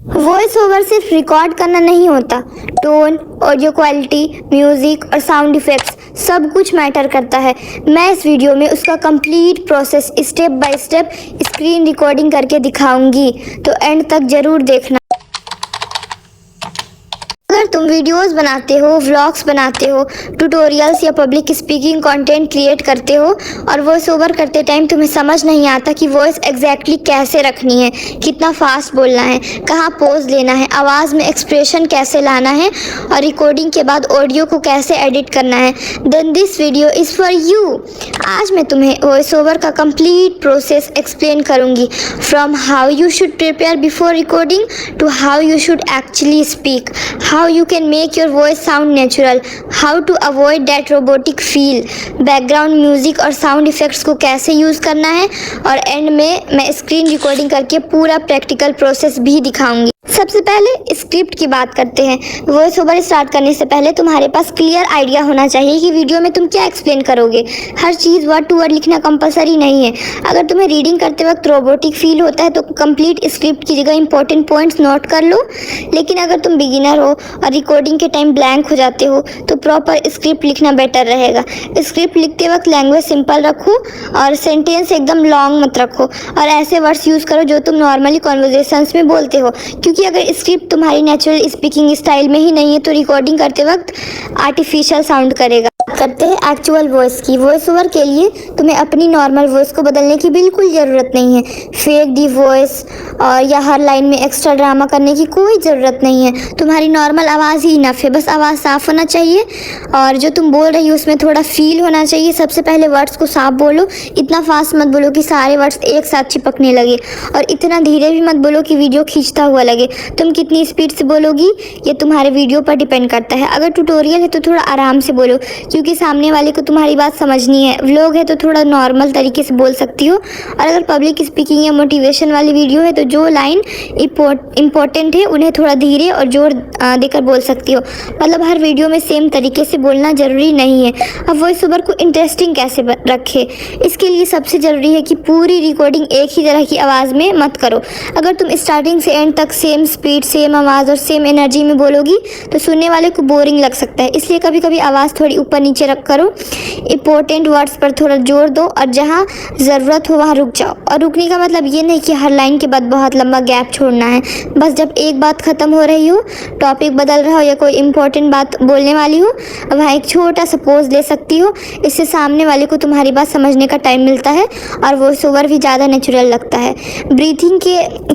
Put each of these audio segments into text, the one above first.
Voice over सिर्फ record करना नहीं होता, टोन, ऑडियो क्वालिटी, म्यूजिक और साउंड इफेक्ट्स सब कुछ मैटर करता है। मैं इस वीडियो में उसका complete process step by step screen recording करके दिखाऊंगी, तो एंड तक जरूर देखना। अगर तुम वीडियोस बनाते हो, व्लॉग्स बनाते हो, ट्यूटोरियल्स या पब्लिक स्पीकिंग कंटेंट क्रिएट करते हो और वॉइस ओवर करते टाइम तुम्हें समझ नहीं आता कि वॉइस एग्जैक्टली कैसे रखनी है, कितना फास्ट बोलना है, कहाँ पोज लेना है, आवाज़ में एक्सप्रेशन कैसे लाना है और रिकॉर्डिंग के बाद ऑडियो को कैसे एडिट करना है, then this video is for you. आज मैं तुम्हें वॉइस ओवर का कंप्लीट प्रोसेस एक्सप्लेन करूँगी, from how you should prepare before recording to how you should actually speak, how you can make your voice sound natural, how to avoid that robotic feel, background music और sound effects को कैसे use करना है और and में मैं screen recording करके पूरा प्रैक्टिकल प्रोसेस भी दिखाऊंगी। सबसे पहले स्क्रिप्ट की बात करते हैं। वॉइस ओवर स्टार्ट करने से पहले तुम्हारे पास क्लियर आइडिया होना चाहिए कि वीडियो में तुम क्या एक्सप्लेन करोगे। हर चीज़ वर्ड टू वर्ड लिखना कंपलसरी नहीं है। अगर तुम्हें रीडिंग करते वक्त रोबोटिक फील होता है तो कंप्लीट स्क्रिप्ट की जगह इंपॉर्टेंट पॉइंट्स नोट कर लो। लेकिन अगर तुम बिगिनर हो और रिकॉर्डिंग के टाइम ब्लैंक हो जाते हो तो प्रॉपर स्क्रिप्ट लिखना बेटर रहेगा। स्क्रिप्ट लिखते वक्त लैंग्वेज सिंपल रखो और सेंटेंस एकदम लॉन्ग मत रखो और ऐसे वर्ड्स यूज़ करो जो तुम नॉर्मली कॉन्वर्जेशंस में बोलते हो, क्योंकि अगर स्क्रिप्ट तुम्हारी नेचुरल स्पीकिंग स्टाइल में ही नहीं है तो रिकॉर्डिंग करते वक्त आर्टिफिशियल साउंड करेगा। करते हैं एक्चुअल वॉइस की। वॉइस ओवर के लिए तुम्हें अपनी नॉर्मल वॉइस को बदलने की बिल्कुल ज़रूरत नहीं है। फेक दी वॉइस और या हर लाइन में एक्स्ट्रा ड्रामा करने की कोई ज़रूरत नहीं है। तुम्हारी नॉर्मल आवाज़ ही इनफ है, बस आवाज़ साफ़ होना चाहिए और जो तुम बोल रही हो उसमें थोड़ा फील होना चाहिए। सबसे पहले वर्ड्स को साफ बोलो, इतना फास्ट मत बोलो कि सारे वर्ड्स एक साथ चिपकने लगे और इतना धीरे भी मत बोलो कि वीडियो खींचता हुआ लगे। तुम कितनी स्पीड से बोलोगी ये तुम्हारे वीडियो पर डिपेंड करता है। अगर ट्यूटोरियल है तो थोड़ा आराम से बोलो क्योंकि सामने वाले को तुम्हारी बात समझनी है। व्लॉग है तो थोड़ा नॉर्मल तरीके से बोल सकती हो और अगर पब्लिक स्पीकिंग या मोटिवेशन वाली वीडियो है तो जो लाइन इम्पोर्टेंट है उन्हें थोड़ा धीरे और जोर देकर बोल सकती हो। मतलब हर वीडियो में सेम तरीके से बोलना ज़रूरी नहीं है। अब वॉइस ओवर को इंटरेस्टिंग कैसे रखे, इसके लिए सबसे ज़रूरी है कि पूरी रिकॉर्डिंग एक ही तरह की आवाज़ में मत करो। अगर तुम स्टार्टिंग से एंड तक सेम स्पीड, सेम आवाज़ और सेम एनर्जी में बोलोगी तो सुनने वाले को बोरिंग लग सकता है। इसलिए कभी कभी आवाज़ थोड़ी ऊपर नीचे रख करो, इंपॉर्टेंट वर्ड्स पर थोड़ा जोर दो और जहाँ ज़रूरत हो वहाँ रुक जाओ। और रुकने का मतलब ये नहीं कि हर लाइन के बाद बहुत लंबा गैप छोड़ना है। बस जब एक बात ख़त्म हो रही हो, टॉपिक बदल रहा हो या कोई इंपॉर्टेंट बात बोलने वाली हो, वहाँ एक छोटा सा पोज ले सकती हो। इससे सामने वाले को तुम्हारी बात समझने का टाइम मिलता है और वॉइस ओवर भी ज़्यादा नेचुरल लगता है। ब्रीथिंग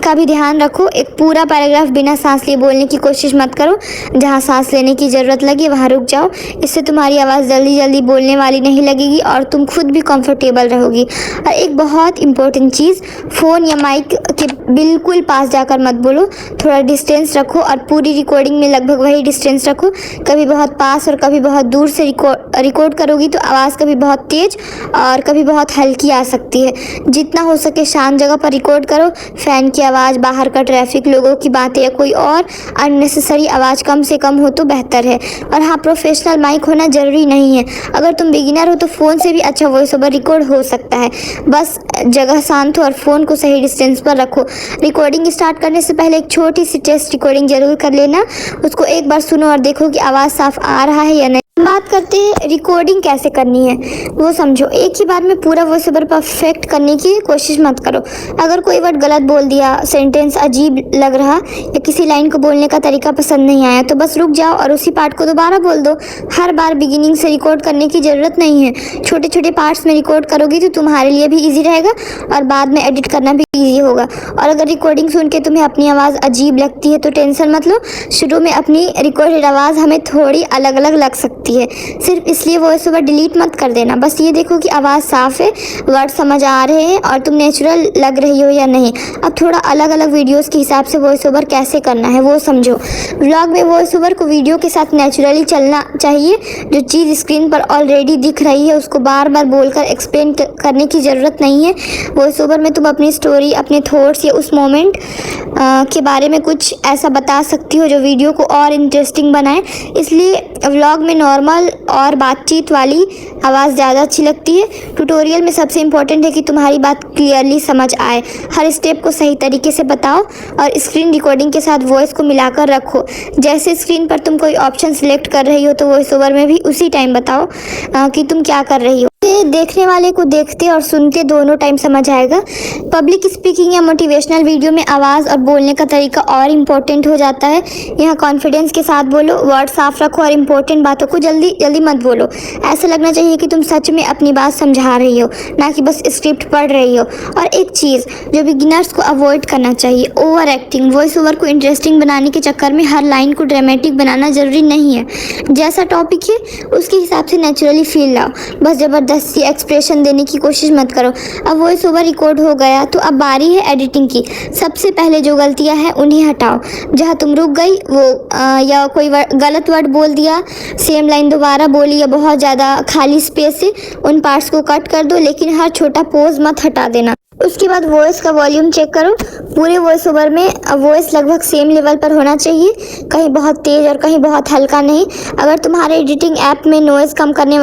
का भी ध्यान रखो। एक पूरा पैराग्राफ बिना सांस लिए बोलने की कोशिश मत करो। जहाँ सांस लेने की ज़रूरत लगे वहाँ रुक जाओ। इससे तुम्हारी आवाज़ जल्दी जल्दी बोलने वाली नहीं लगेगी और तुम खुद भी कंफर्टेबल रहोगी। और एक बहुत इंपॉर्टेंट चीज़, फ़ोन या माइक के बिल्कुल पास जाकर मत बोलो, थोड़ा डिस्टेंस रखो और पूरी रिकॉर्डिंग में लगभग वही डिस्टेंस रखो। कभी बहुत पास और कभी बहुत दूर से रिकॉर्ड करोगी तो आवाज़ कभी बहुत तेज़ और कभी बहुत हल्की आ सकती है। जितना हो सके शांत जगह पर रिकॉर्ड करो। फ़ैन की आवाज़, बाहर का ट्रैफिक, लोगों की बातें या कोई और अननेसेसरी आवाज़ कम से कम हो तो बेहतर है। और हाँ, प्रोफेशनल माइक होना ज़रूरी नहीं है। अगर तुम बिगिनर हो तो फ़ोन से भी अच्छा वॉइस ओवर रिकॉर्ड हो सकता है। बस जगह शांत हो और फ़ोन को सही डिस्टेंस पर रखो। रिकॉर्डिंग स्टार्ट करने से पहले एक छोटी सी टेस्ट रिकॉर्डिंग ज़रूर कर लेना। उसको एक बार सुनो और देखो कि आवाज़ साफ आ रहा है या नहीं। बात करते हैं रिकॉर्डिंग कैसे करनी है, वो समझो। एक ही बार में पूरा वॉइस ओवर परफेक्ट करने की कोशिश मत करो। अगर कोई वर्ड गलत बोल दिया, सेंटेंस अजीब लग रहा या किसी लाइन को बोलने का तरीका पसंद नहीं आया तो बस रुक जाओ और उसी पार्ट को दोबारा बोल दो। हर बार बिगिनिंग से रिकॉर्ड करने की ज़रूरत नहीं है। छोटे छोटे पार्ट्स में रिकॉर्ड करोगी तो तुम्हारे लिए भी ईजी रहेगा और बाद में एडिट करना भी ईजी होगा। और अगर रिकॉर्डिंग सुन के तुम्हें अपनी आवाज़ अजीब लगती है तो टेंशन मत लो। शुरू में अपनी रिकॉर्डेड आवाज़ हमें थोड़ी अलग अलग लग सकती है, सिर्फ इसलिए वॉइस ओवर डिलीट मत कर देना। बस ये देखो कि आवाज़ साफ़ है, वर्ड समझ आ रहे हैं और तुम नेचुरल लग रही हो या नहीं। अब थोड़ा अलग अलग वीडियोस के हिसाब से वॉइस ओवर कैसे करना है वो समझो। व्लॉग में वॉइस ओवर को वीडियो के साथ नेचुरली चलना चाहिए। जो चीज़ स्क्रीन पर ऑलरेडी दिख रही है उसको बार बार बोलकर एक्सप्लेन करने की ज़रूरत नहीं है। वॉइस ओवर में तुम अपनी स्टोरी, अपने थॉट्स या उस मोमेंट के बारे में कुछ ऐसा बता सकती हो जो वीडियो को और इंटरेस्टिंग बनाए। इसलिए व्लॉग में नॉर्मल नॉर्मल और बातचीत वाली आवाज़ ज़्यादा अच्छी लगती है। ट्यूटोरियल में सबसे इम्पोर्टेंट है कि तुम्हारी बात क्लियरली समझ आए, हर स्टेप को सही तरीके से बताओ और स्क्रीन रिकॉर्डिंग के साथ वॉइस को मिलाकर रखो। जैसे स्क्रीन पर तुम कोई ऑप्शन सिलेक्ट कर रही हो तो वॉइस ओवर में भी उसी टाइम बताओ कि तुम क्या कर रही हो। देखने वाले को देखते और सुनते दोनों टाइम समझ आएगा। पब्लिक स्पीकिंग या मोटिवेशनल वीडियो में आवाज़ और बोलने का तरीका और इम्पोर्टेंट हो जाता है। यहाँ कॉन्फिडेंस के साथ बोलो, वर्ड साफ रखो और इम्पोर्टेंट बातों को जल्दी जल्दी मत बोलो। ऐसा लगना चाहिए कि तुम सच में अपनी बात समझा रही हो, ना कि बस स्क्रिप्ट पढ़ रही हो। और एक चीज़ जो बिगिनर्स को अवॉइड करना चाहिए, ओवर एक्टिंग। वॉइस ओवर को इंटरेस्टिंग बनाने के चक्कर में हर लाइन को ड्रामेटिक बनाना ज़रूरी नहीं है। जैसा टॉपिक है उसके हिसाब से नेचुरली फील लाओ, बस ज़बरदस्ती एक्सप्रेशन देने की कोशिश मत करो। अब वॉइस ओवर रिकॉर्ड हो गया तो अब बारी है एडिटिंग की। सबसे पहले जो गलतियां हैं उन्हें हटाओ। जहां तुम रुक गई वो या कोई गलत वर्ड बोल दिया, सेम लाइन दोबारा बोली या बहुत ज़्यादा खाली स्पेस है, उन पार्ट्स को कट कर दो, लेकिन हर छोटा पोज मत हटा देना। उसके बाद वॉइस का वॉल्यूम चेक करो। पूरे वॉइस ओवर में वॉइस लगभग सेम लेवल पर होना चाहिए, कहीं बहुत तेज़ और कहीं बहुत हल्का नहीं। अगर तुम्हारे एडिटिंग ऐप में नॉइज़ कम करने,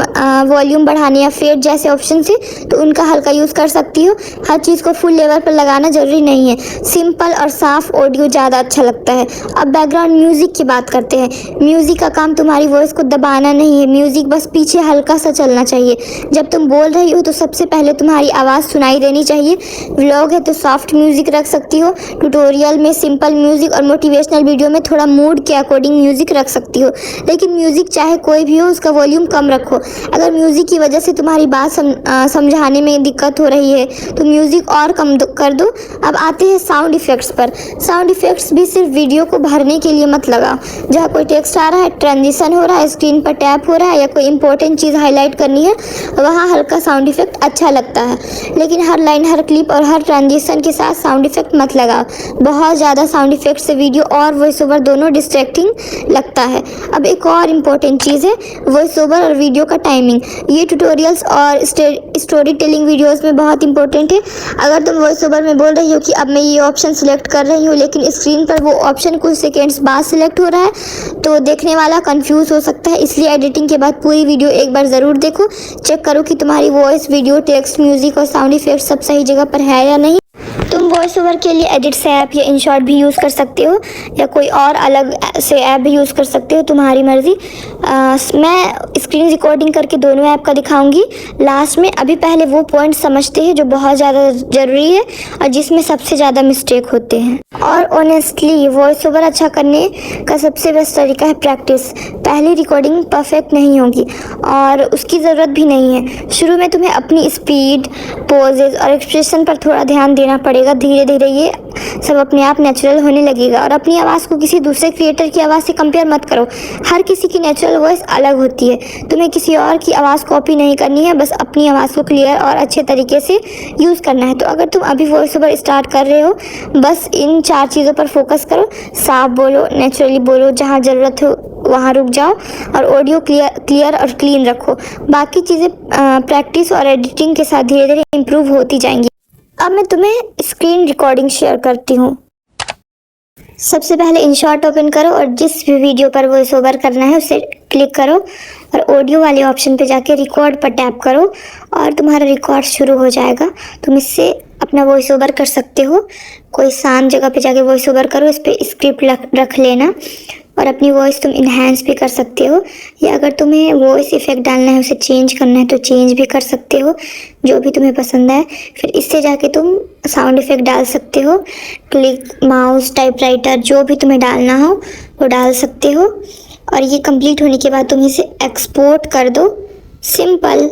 वॉल्यूम बढ़ाने या फेड जैसे ऑप्शन है तो उनका हल्का यूज़ कर सकती हो। हर चीज़ को फुल लेवल पर लगाना ज़रूरी नहीं है। सिंपल और साफ ऑडियो ज़्यादा अच्छा लगता है। अब बैकग्राउंड म्यूज़िक की बात करते हैं। म्यूज़िक का काम तुम्हारी वॉइस को दबाना नहीं है, म्यूज़िक बस पीछे हल्का सा चलना चाहिए। जब तुम बोल रही हो तो सबसे पहले तुम्हारी आवाज़ सुनाई देनी चाहिए। व्लॉग है तो सॉफ्ट म्यूजिक रख सकती हो, ट्यूटोरियल में सिंपल म्यूजिक और मोटिवेशनल वीडियो में थोड़ा मूड के अकॉर्डिंग म्यूजिक रख सकती हो। लेकिन म्यूजिक चाहे कोई भी हो उसका वॉल्यूम कम रखो। अगर म्यूजिक की वजह से तुम्हारी बात समझाने में दिक्कत हो रही है तो म्यूजिक और कम कर दो। अब आते हैं साउंड इफेक्ट्स पर। साउंड इफेक्ट्स भी सिर्फ वीडियो को भरने के लिए मत लगाओ। जहाँ कोई टेक्स्ट आ रहा है, ट्रांजिशन हो रहा है, स्क्रीन पर टैप हो रहा है या कोई इंपॉर्टेंट चीज़ हाईलाइट करनी है, वहाँ हल्का साउंड इफेक्ट अच्छा लगता है। लेकिन हर लाइन, हर क्लिप और हर ट्रांजिशन के साथ साउंड इफेक्ट मत लगाओ। बहुत ज़्यादा साउंड इफेक्ट से वीडियो और वॉइस ओवर दोनों डिस्ट्रैक्टिंग लगता है। अब एक और इम्पोर्टेंट चीज़ है वॉइस ओवर और वीडियो का टाइमिंग। ये ट्यूटोरियल्स और स्टोरी टेलिंग वीडियोस में बहुत इंपॉर्टेंट है। अगर तुम वॉइस ओवर में बोल रही हो कि अब मैं ये ऑप्शन सिलेक्ट कर रही हूँ, लेकिन स्क्रीन पर वो ऑप्शन कुछ सेकेंड्स बाद सिलेक्ट हो रहा है तो देखने वाला कंफ्यूज हो सकता है। इसलिए एडिटिंग के बाद पूरी वीडियो एक बार ज़रूर देखो। चेक करो कि तुम्हारी वॉइस, वीडियो, टेक्स्ट, म्यूजिक और साउंड इफेक्ट सब सही जगह पर है या नहीं। तुम वॉइस ओवर के लिए एडिट्स ऐप या इनशॉट भी यूज़ कर सकते हो या कोई और अलग से ऐप भी यूज़ कर सकते हो, तुम्हारी मर्ज़ी। मैं स्क्रीन रिकॉर्डिंग करके दोनों ऐप का दिखाऊंगी लास्ट में। अभी पहले वो पॉइंट समझते हैं जो बहुत ज़्यादा ज़रूरी है और जिसमें सबसे ज़्यादा मिस्टेक होते हैं। और ऑनेस्टली वॉइस ओवर अच्छा करने का सबसे बेस्ट तरीका है प्रैक्टिस। पहली रिकॉर्डिंग परफेक्ट नहीं होगी और उसकी ज़रूरत भी नहीं है। शुरू में तुम्हें अपनी स्पीड, पोजेज और एक्सप्रेशन पर थोड़ा ध्यान देना पड़ेगा। धीरे धीरे ये सब अपने आप नेचुरल होने लगेगा। और अपनी आवाज़ को किसी दूसरे क्रिएटर की आवाज़ से कंपेयर मत करो। हर किसी की नेचुरल वॉइस अलग होती है। तुम्हें किसी और की आवाज़ कॉपी नहीं करनी है, बस अपनी आवाज़ को क्लियर और अच्छे तरीके से यूज़ करना है। तो अगर तुम अभी वॉइस ओवर स्टार्ट कर रहे हो, बस इन 4 चीज़ों पर फोकस करो। साफ बोलो, नेचुरली बोलो, जहाँ ज़रूरत हो वहाँ रुक जाओ और ऑडियो क्लियर और क्लीन रखो। बाकी चीज़ें प्रैक्टिस और एडिटिंग के साथ धीरे धीरे इम्प्रूव होती जाएंगी। अब मैं तुम्हें स्क्रीन रिकॉर्डिंग शेयर करती हूँ। सबसे पहले इनशॉट ओपन करो और जिस भी वीडियो पर वॉइस ओवर करना है उसे क्लिक करो और ऑडियो वाले ऑप्शन पे जाके रिकॉर्ड पर टैप करो और तुम्हारा रिकॉर्ड शुरू हो जाएगा। तुम इससे अपना वॉइस ओवर कर सकते हो। कोई शांत जगह पे जाके वॉइस ओवर करो, इस पर स्क्रिप्ट रख लेना और अपनी वॉइस तुम इन्हेंस भी कर सकते हो, या अगर तुम्हें वॉइस इफेक्ट डालना है, उसे चेंज करना है तो चेंज भी कर सकते हो, जो भी तुम्हें पसंद है। फिर इससे जाके तुम साउंड इफेक्ट डाल सकते हो, क्लिक, माउस, टाइपराइटर, जो भी तुम्हें डालना हो वो डाल सकते हो। और ये कंप्लीट होने के बाद तुम इसे एक्सपोर्ट कर दो, सिंपल।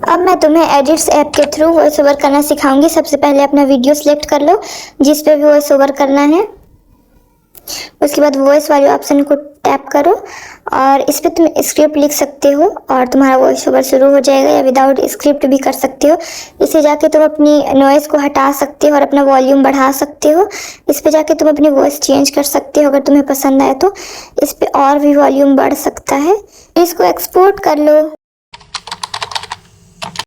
अब मैं तुम्हें एडिट्स ऐप के थ्रू वॉइस ओवर करना सिखाऊंगी। सबसे पहले अपना वीडियो सिलेक्ट कर लो जिस पे भी वॉइस ओवर करना है। उसके बाद वॉइस वाले ऑप्शन को टैप करो और इस पर तुम स्क्रिप्ट लिख सकते हो और तुम्हारा वॉइस ओवर शुरू हो जाएगा, या विदाउट स्क्रिप्ट भी कर सकते हो। इसे जाके तुम अपनी नॉइज़ को हटा सकते हो और अपना वॉल्यूम बढ़ा सकते हो। इस पे जाके तुम अपनी वॉइस चेंज कर सकते हो, अगर तुम्हें पसंद आए तो। इस पे और भी वॉल्यूम बढ़ सकता है। इसको एक्सपोर्ट कर लो।